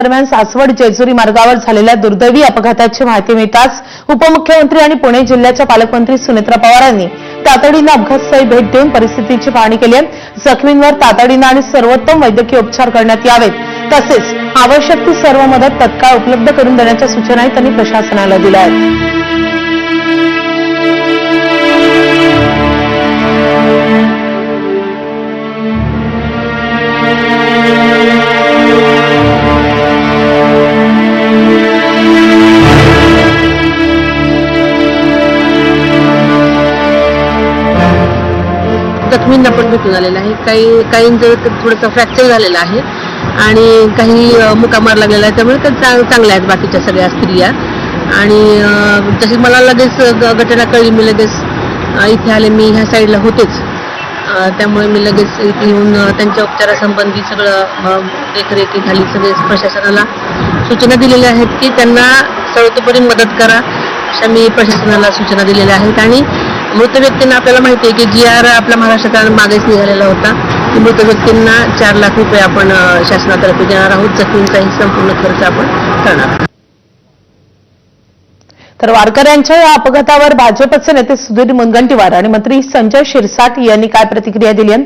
दरम्यान सासवड जेजुरी मार्गावर झालेल्या दुर्दैवी अपघाताची माहिती मिळताच उपमुख्यमंत्री आणि पुणे जिल्ह्याच्या पालकमंत्री सुनेत्रा पवारांनी तातडीने अपघातस्थळी भेट देऊन परिस्थितीची पाहणी केली आहे। जखमींवर तातडीने आणि सर्वोत्तम वैद्यकीय उपचार करण्यात यावेत, तसेच आवश्यक ती सर्व मदत तत्काळ उपलब्ध करून देण्याच्या सूचनाही त्यांनी प्रशासनाला दिल्या आहेत। जखमींना पण भेटून आलेला आहे। काहींचं थोडंसं फ्रॅक्चर झालेलं आहे आणि काही मुका मार लागलेला आहे, त्यामुळे ते चांगल्या आहेत बाकीच्या सगळ्या स्त्रिया। आणि तशी मला लगेच घटना कळली, मी लगेच इथे आले। मी ह्या साईडला होतेच, त्यामुळे मी लगेच इथे येऊन त्यांच्या उपचारासंबंधी सगळं देखरेखीखाली सगळे प्रशासनाला सूचना दिलेल्या आहेत की त्यांना सर्वतोपरी मदत करा, अशा मी प्रशासनाला सूचना दिलेल्या आहेत। आणि मृत व्यक्तींना आपल्याला माहिती आहे की GR आपल्या महाराष्ट्रात मागेच निघालेला होता, की मृत व्यक्तींना 4 लाख रुपये आपण शासनातर्फे देणार आहोत। जखमींचाही संपूर्ण खर्च आपण करणार आहोत। तर वारकऱ्यांच्या या अपघातावर भाजपचे नेते सुधीर मुनगंटीवार आणि मंत्री संजय शिरसाट यांनी काय प्रतिक्रिया दिली आहे